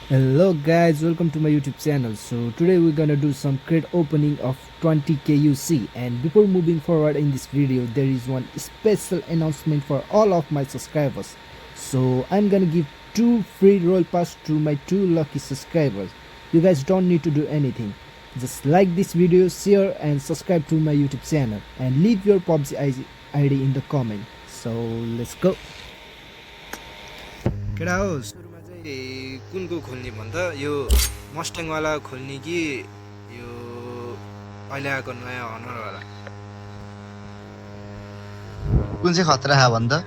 Hello guys, welcome to my YouTube channel. So today we're gonna do some crate opening of 20k UC, and before moving forward in this video there is one special announcement for all of my subscribers. So I'm gonna give 2 free roll pass to my 2 lucky subscribers. You guys don't need to do anything. Just like this video, share and subscribe to my YouTube channel and leave your PUBG ID in the comment. So let's go. केटा हो सुरुमा चाहिँ कुनको खोल्ने भन्दा यो मस्ट्याङवाला खोल्ने कि यो अहिले आएको नयाँ हनरवाला कुन चाहिँ खतरा है भन्दा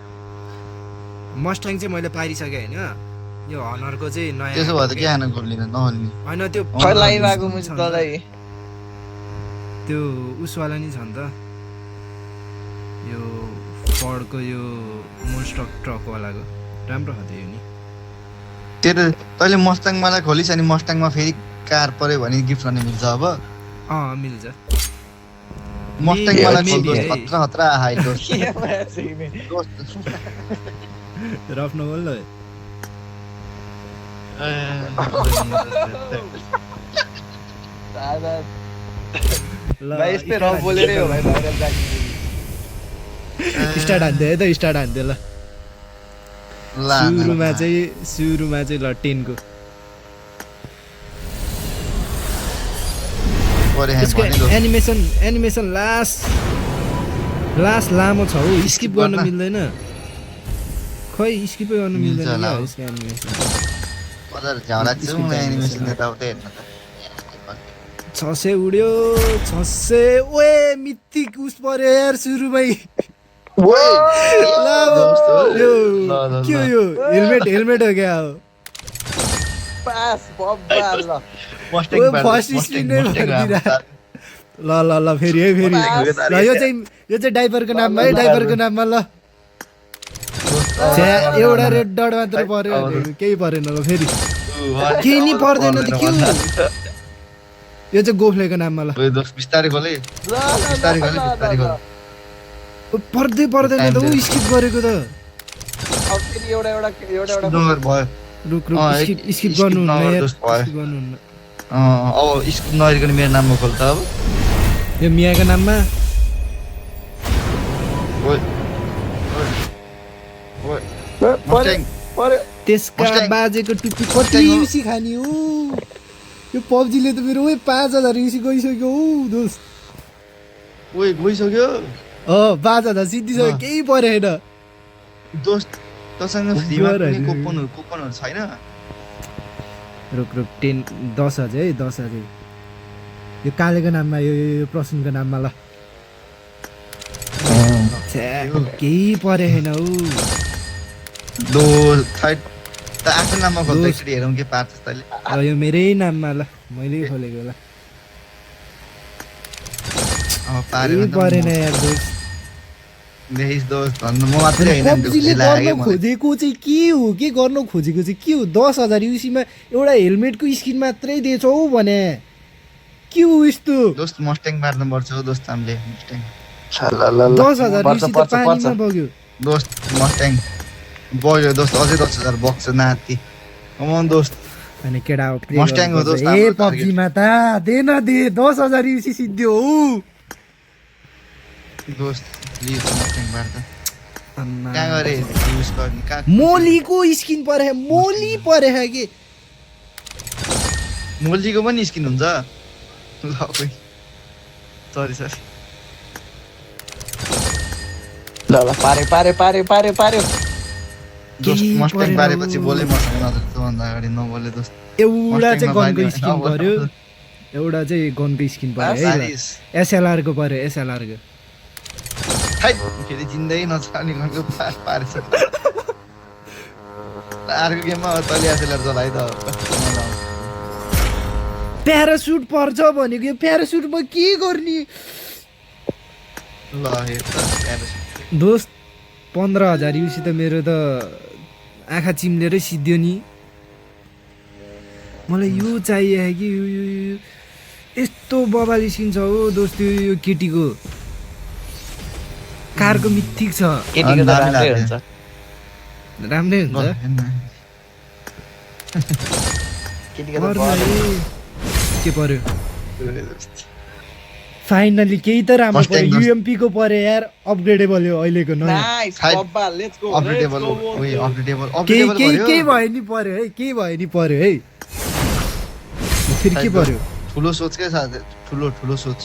मस्ट्याङ चाहिँ मैले पारिसकेँ होइन यो हनरको चाहिँ नयाँ त्यसो भए त के हान खोल्ने नहोल्ने होइन त्यो लाइभ आएको मुझ तँलाई त्यो उसवाला नि छ नि त यो फर्डको यो मोन्स्टर ट्रकवालाको राम्रो खाँदै यो नि तेरो तैँले मस्ट्याङमा खोलिस् अनि मस्ट्याङमा फेरि कार पर्यो भने गिफ्ट गर्ने मिल्छ अब मिल्छ मस्ट्याङमा Maybe, खोल्दोस् है। खतरा खतरा हाइ दोस्त रफ नबोल न ल भाइ यस्तै रफ बोलेरै हो भाइ भाइरल जाने स्टार्ट हान्थ्यो है त स्टार्ट हान्थ्यो ल ला सुरुमा चाहिँ ल 10 को परे यसको भने दोस्त एनिमेसन लास्ट लामो छ हो स्किप गर्न मिल्दैन खै स्किपै गर्न मिल्दैन मिल्छ क्या होला। यसको एनिमेसन बजार झ्याउला छु म एनिमेसन यताउता हेर्न त 600 उड्यो 600 ओए मिथिक उस पर्यो यार सुरुमै ल दोस्त हो। यो ल, ल, के हो ल। यो हेलमेट हो क्या हो पास बब्बा ल मस्ट्याङ ओए, बार- फर्स्ट मस्ट्याङ- स्पिन नै मस्ट्याङ भनिदिइरा। राम्रो ल फेरि है फेरि ल यो चाहिँ डाइभरको नाममा है डाइभरको नाममा ल दोस्त छ्या, एउटा रेड डट मात्र पर्यो अब- केही परेन ल फेरि वान- केही नि पर्दैन त के हो भन्दा। यो चाहिँ गोफ्लेको नाममा ल ओए दोस्त बिस्तारै खोले बिस्तारै खोले बिस्तारै खोले पर्दैन त ऊ स्किप गरेको त अब फेरि एउटा नम्बर भयो रुक स्किप skip गर्नुहुन्न नगर यार दोस्त भयो। skip गर्नुहुन्न अब स्कुल नहेरिकन मेरो नाममा खोल त अब यो मियाको नाममा ओए ओए मस्ट्याङ त्यसका Mustang. बाजेको टुप्पी कति Mustang हो। युसी खाने हो यो पब्जीले त मेरो ओए 5000 युसी गइसक्यो हौ दोस्त ओए गइसक्यो 5000 सिद्धिसक्यो ल। केही परेन दोस्त तसँग फ्रीमा गर कुनै है। कुपनहरू छैन रुक 10,000 है 10,000 यो कालेको नाममा यो प्रसुनको नाममा ल छ्या, केही परेन हौ दोस्त खै त आफ्नो नाममा खोल्दा दोस्त। एकचोटि हेरौँ के पार्छ तैँले ल यो मेरै नाममा ल मैले खोलेको ल अब पाऱ्यो केही भने त परेन म यार दोस्त देखिस् दोस्त भन्नु म मात्रै होइन नि, पब्जीले ढुक्कै लाग्यो गर्न मलाई। खोजेको चाहिँ के हो के गर्न खोजेको चाहिँ के हो 10,000 युसीमा एउटा हेलमेटको स्किन मात्रै दिएछ हौ भने के हो यस्तो दोस्त मस्ट्याङ मार्नु पर्छ हो दोस्त हामीले मस्ट्याङ 10,000 युसी त पानीमा बग्यो दोस्त मस्ट्याङ बग्यो दोस्त अझै 10,000 बग्छ नाति कमन दोस्त अनि केटा हो प्रे Mustang हो गर्नुपर्छ। दोस्त, ए हाम्रो पब्जीमा त दे 10,000 युसी सिद्धियो हौ दोस्त प्लिज मस्ट्याङ मार्दा आम्मा। कहाँ गरे युज गर्ने कहाँ मोलीको स्किन परे मोली परे के मोल्जीको पनि स्किन हुन्छ ल ओइ सरी ल पार्यो दोस्त केही मस्ट्याङ परेन पारेपछि हौ। बोले मसँग नजर त्योभन्दा अगाडि नबोले दोस्त एउटा चाहिँ Mustang मा गनको पानी स्किन होइन, पर्यो एउटा चाहिँ गनको स्किन पर्यो है ल सारिस एसएलआर को पर्यो एसएलआर को खै फेरि जिन्दै नचलाउने गनको पारेछ अर्को गेममा तैँले एसएलआर चलाइ त प्यारासुट पर्छ भनेको यो प्यारासुटमा के गर्ने ल हेर त प्यारासुट। दोस्त 15,000 युसी त मेरो त आँखा चिम्लेरै सिद्धियो नि मलाई यो चाहियो कि यो यस्तो बबाल स्किन छ हो दोस्त यो केटीको कारको मिथिक छ केटीको त राम्रै हुन्छ राम्रै हुन्छ केटीको त पर्न भयो। है। के पर्यो फाइनली केही त राम्रो Mustang पर्यो दोस्त। युएमपी को पर्यो यार अपग्रेडेबल हो अहिलेको नयाँ नाइस Fight. बब्बा लेट्स गो अपडेटेबल ओइ अपडेटेबल केही अपडेटेबल केही गर्यो केही भयो नि पर्यो है केही भयो नि पर्यो है फेरि के पर्यो ठुलो सोच के साथ ठुलो ठुलो सोच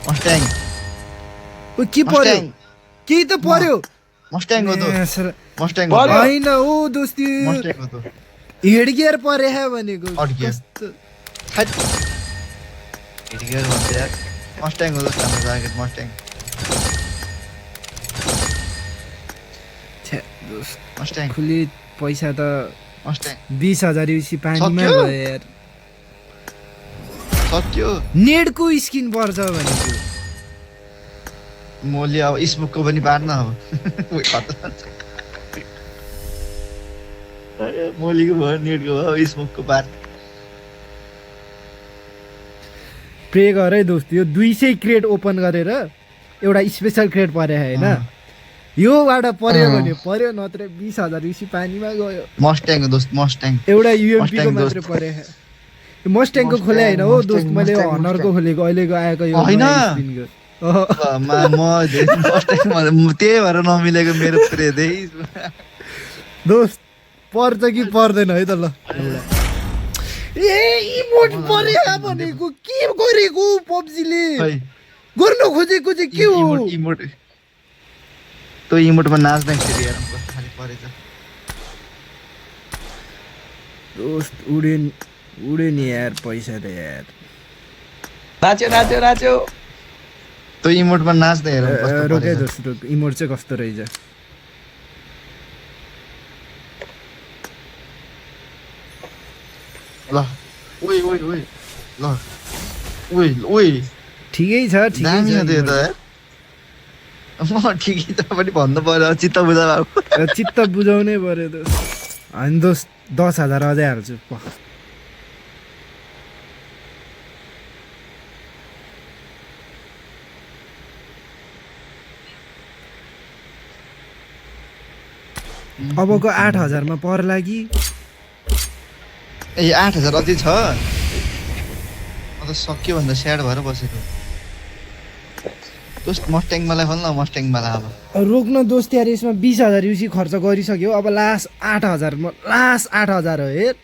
मस्ट्याङ ओ के पर्यो मस्ट्याङ केही त पर्यो मस्ट्याङ हो त ए, सर, मस्ट्याङ पर्यो। हो होइन ओ दोस्ती मस्ट्याङ हो त हेड गियर पर्यो है भनेको Hard gear. कस्तो हैट हिडिगर भन्छ यार मस्ट्याङ हो त हाम्रो टार्गेट मस्ट्याङ छ्या, दोस्त, मस्ट्याङ खुली पैसा त मस्ट्याङ 20,000 युसी पानीमा सक्यो? भयो यार सक्यो नेडको स्किन पर्छ भनेको मोली अब स्मोकको पनि पार्न अब उही खतरा छ। मोलीको भयो नेटको भयो स्मोकको पार प्रे गर है दोस्त यो 200 क्रेट ओपन गरेर एउटा स्पेसल क्रेट पर्यो होइन योबाट पर्यो अँ। भने पर्यो नत्र 20,000 युसी पानीमा गयो मस्ट्याङ हो दोस्त मस्ट्याङ एउटा युएमपी को Mustang मात्र दोस्त। पर्यो मस्ट्याङको खोले होइन हो दोस्त मैले यो हनरको खोलेको अहिलेको आएको यो होइन। नयाँ स्पिनको। अहँ। मस्ट्याङ त्यही भएर नमिलेको मेरो प्रे त्यही दोस्त पर्छ कि पर्दैन है त ल एउटा ए इमोट पर्यो भनेको के गरेको पब्जीले खै गर्न खोजेको चाहिँ के हो इमोट इमोट त्यो इमोटमा नाच्दै फेरि हेरौँ कस्तो खाले परेछ दोस्त उड्यो नि यार पैसा त यार नाच्यो नाच्यो नाच्यो त्यो इमोटमा नाच्दै हेरौँ कस्तो रोके परेछ दोस्त रोक इमोट चाहिँ कस्तो रहेछ ल ओइ ओइ ओइ ल ओइ ओइ ठिकै छ दामी हो त्यो त ठिकै यार म ठिकै त पनि भन्नु पर्यो चित्त बुझा बाबु छ चित्त बुझाउनै पर्यो दोस्त होइन दोस्त 10,000 अझै हाल्छु अबको 8,000 मा पर्ला कि ए 8,000 अझै छ म त सक्यो भन्दा स्याड भएर बसेको दोस्त मस्ट्याङ मलाई खोल्न मस्ट्याङ मलाई अब रोक्न दोस्त यार यसमा 20,000 युसी खर्च गरिसक्यो अब लास्ट 8,000 लास्ट 8,000 हो हेर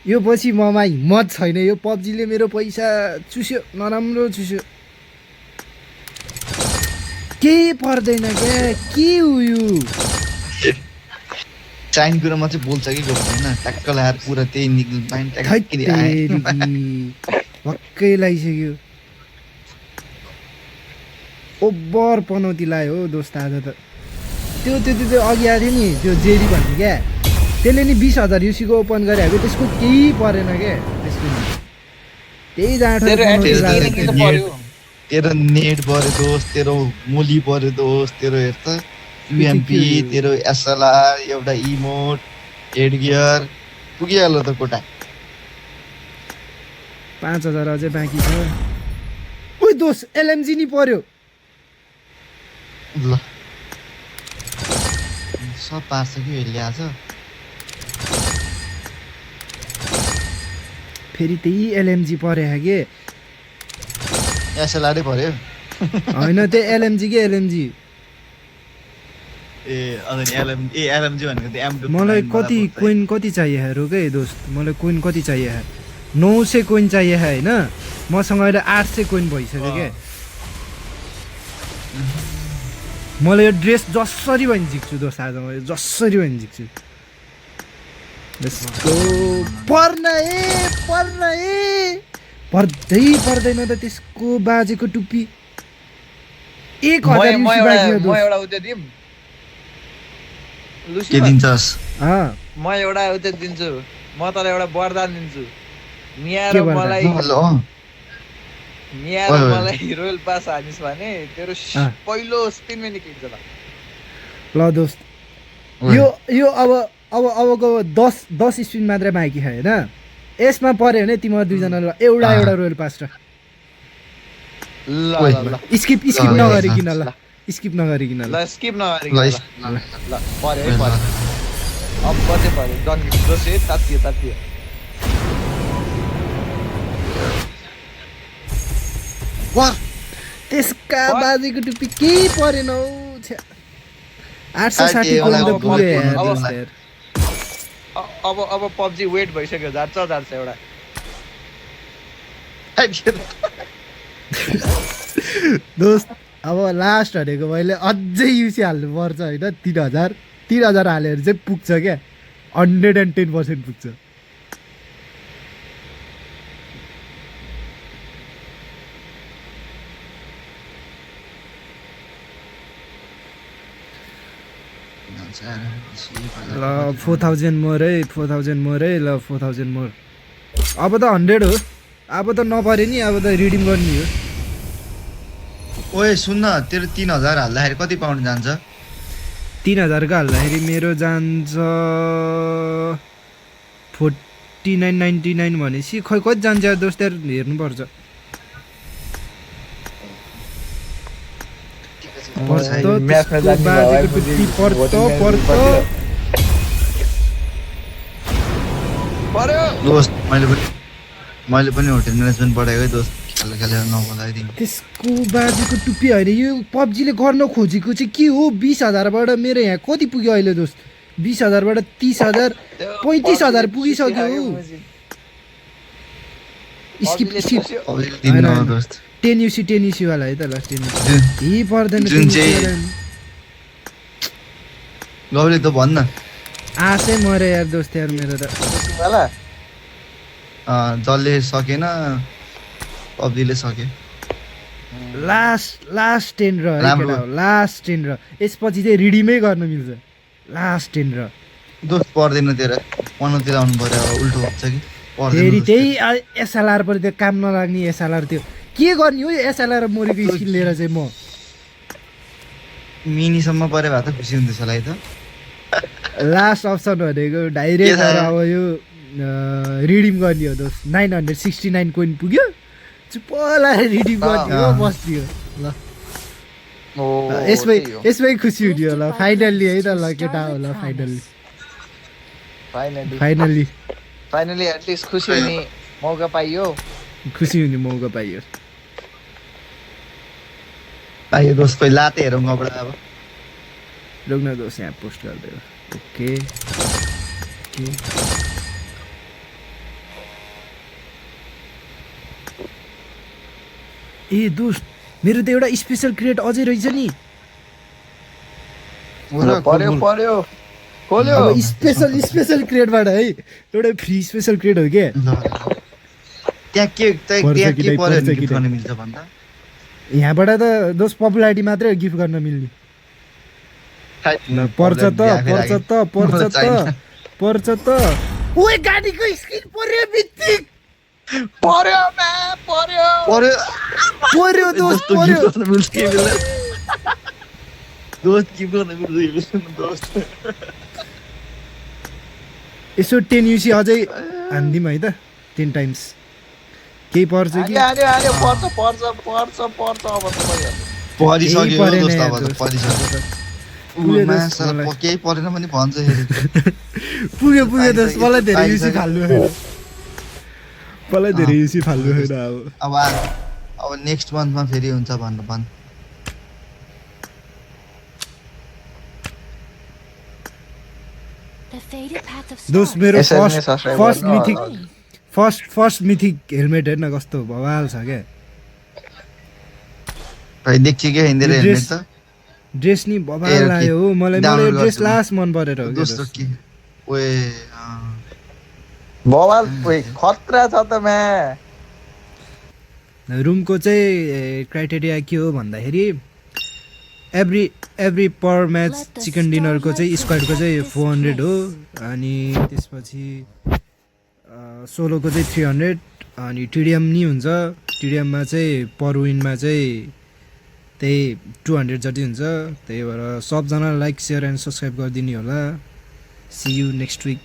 यो पछि ममा हिम्मत छैन यो पब्जीले मेरो पैसा चुस्यो नराम्रो चुस्यो केही पर्दैन क्या के हो यो चाइन कुरामा चाहिँ बोल्छ कि गफ होइन ट्याक्क लगाएर पुरा त्यही निक्ल माइन्ड ट्याक्क भक्कै लगाइसक्यो ओभर पनौती लाग्यो हो दोस्त आज त त्यो अघि आएको थियो नि त्यो जेरी भन्ने क्या त्यसले नि 20,000 युसीको ओपन गरेको त्यसको केही परेन क्या त्यसको नि त्यही जाँड तेरो एटलिस्ट किन पर्यो तेरो नेट पऱ्यो दोस्त तेरो मोली पऱ्यो दोस्त तेरो हेर त युएमपी तेरो एसएलआर एउटा इमोट हेड गियर पुगिहाल्यो त कोटा 5,000 अझै बाँकी छ ओइ दोस्त एलएमजी नि पर्यो ल सब पार्छ कि ल्याछ फेरि त्यही एलएमजी पऱ्यो के एसएलआरै पऱ्यो होइन त्यो एलएमजी के एलएमजी ए अझ नि एलएमजी भनेको त्यो M2 मलाई कति कोइन कति चाहियो है रोके दोस्त मलाई कोइन कति चाहियो है 900 कोइन चाहियो है होइन मसँग अहिले 800 कोइन भइसक्यो क्या मलाई यो ड्रेस जसरी पनि झिक्छु दोस्त आज मैले जसरी पनि झिक्छु पर्दैन पर्दैन त त्यसको बाजेको टुप्पी 1,000 म युसी बाँकी हो एउटा दोस्त उते दिम के लुसी दिन्छस् अँ म एउटा उते दिन्छु म तँलाई एउटा वरदान दिन्छु मिया के र वरदान? मलाई मिया र ओइ, ओइ। मलाई रोयल पास हानिस् भने तेरो अँ। पहिलो स्पिनमै निक्लिन्छ ल ल दोस्त यो अबको 10 स्पिन मात्रै बाँकी छ होइन यसमा पर्यो भने तिमीहरू दुईजनालाई एउटा रोयल पास र ल ओइ, ल ल स्किप ल, नगरिकन ल, ल स्किप नगरिकन ल ल स्किप ल नगरिकन ल ल पर्यो है पर्यो अब कतै पर्यो डन जोसे तातियो वाह त्यसका बाजेको टुप्पी केही परेन हौ 860 होला, कोइन त अब पुग्यो यार अब- दोस्त यार। अब पब्जी वेट भइसक्यो जान्छ एउटा दोस्त अब लास्ट भनेको मैले अझै युसी हाल्नु पर्छ होइन 3000 हालेर चाहिँ पुग्छ क्या 110% पुग्छ ल 4000 मोर है 4000 मोर है ल 4000 मोर अब त 100 हो अब त नपरे नि अब त रिडिम गर्ने हो ओए सुन्न तेरो 3000 हाल्दाखेरि कति पाउन्ड जान्छ 3000 को हाल्दाखेरि मेरो जान्छ 49.99 भनेपछि खै कति जान्छ यार दोस्त यार हेर्नुपर्छ पर्छ त, म्याथमा त्यसको जान्ने बाजेको भए टुप्पी पर्छ पर्छ पर्यो दोस्त मैले पनि होटल म्यानेजमेन्ट पढाएको है दोस्त खेलेर नबोलाइदिनु त्यसको बाजेको टुप्पी होइन यो पब्जीले गर्न खोजेको चाहिँ के हो 20,000बाट मेरो यहाँ कति पुग्यो अहिले दोस्त 20,000बाट 30,000 35,000 पुगिसक्यो हौ स्किप स्किप दिनु दोस्त 10 युसी वाला है त ल 10 यही पर्दैन जुन 10 चाहिँ- वाला। गौरी त भन्न आशै मऱ्यो यार दोस्त यार मेरो त वाला जसले सकेन पब्जीले सक्यो लास्ट 10 र है राम्रो। केटा हो लास्ट 10 र यसपछि चाहिँ रिडिमै गर्न मिल्छ लास्ट 10 र दोस्त पर्दैन तेरो पन्नतिर आउनु पर्यो अब उल्टो हुन्छ कि पर्दैन फेरि दोस्त। त्यही एसएलआर पनि त्यो काम नलाग्ने एसएलआर त्यो के गर्ने हो एसएलआर मोरेको स्किल लिएर चाहिँ म मिनीसम्म पऱ्यो भए त खुसी हुन्थ्यो सलाई त लास्ट अप्सन भनेको डाइरेक्ट के थाहा? अब यो रिडिम गर्ने हो दोस्त 969 कोइन पुग्यो चुप्पला रिडिम गर्ने हो अँ। बस्दियो ल ओ यसमै खुसी हुने होला फाइनल्ली है त ल केटा होला फाइनल्ली फाइनली एटलिस्ट खुसी हुने मौका पाइयो खुसी हुने मौका पाइयो आयो दोस्त कोही लाते हेरौँ कपडा अब लोग्न दोस्त यहाँ पोस्ट गरिदियो ओके ए दोस्त मेरो त एउटा स्पेसल क्रिएट अझै रहेछ नि पर्यो खोल्यो अब स्पेसल क्रिएटबाट है एउटा फ्री स्पेसल क्रिएट हो क्या त्यहाँ के पर्छ त्यहाँ कि के नै, पर्यो पर्छ भने कि गिफ्ट नै। गर्न मिल्छ भन्दा यहाँबाट त दोस्त पपुलारिटी मात्रै गिफ्ट गर्न मिल्ने ल, पर्छ त ओए गाडीको स्किन पर्यो बित्तिक पर्यो पर्यो दोस्त पर्यो मिल्छ के मिल्दैन दोस्त गिफ्ट गर्न मिल्छ दोस्त यसो 10 युसी अझै हान्दिउँ है त 10 टाइम्स केही पर्छ कि हाल्यो पर्छ अब त भइहाल्यो परिसक्यो परेन दोस्त यार अब त दोस्त। परिसक्यो पुग्यो मा दोस्त साला मलाई। केही परेन भने भन्छ फेरि पुग्यो दोस्त मलाई धेरै आइसक्यो। युसी फाल्नु होइन मलाई धेरै युसी फाल्नु होइन अब अब नेक्स्ट मन्थमा फेरि हुन्छ भन्नु भन् दोस्त मेरो यसरी नै subscribe फर्स्ट गर्नु मिथिक होला। फर्स्ट मिथिक हेलमेट हेर्न कस्तो भवाल छ क्या भाइ देखियो क्या हिँडेर यो हेर्ने ड्रेस- त ड्रेस नि बबाल ए, लाग्यो हो मलाई डाउनलोड यो ड्रेस गर्छु म। लास्ट मन परेर हो क्या दोस्रो दोस्त। के ओए बवाल खतरा छ त म्या रुमको चाहिँ क्राइटेरिया के हो भन्दाखेरि एभ्री पर म्याच चिकन डिनरको चाहिँ स्क्वाडको चाहिँ 400 हो अनि त्यसपछि सोलोको चाहिँ 300 अनि टिडिएम नि हुन्छ टिडिएममा चाहिँ पर विनमा चाहिँ त्यही 200 जति हुन्छ त्यही भएर सबजना लाइक सेयर एन्ड सब्सक्राइब गरिदिनु होला सी यु नेक्स्ट विक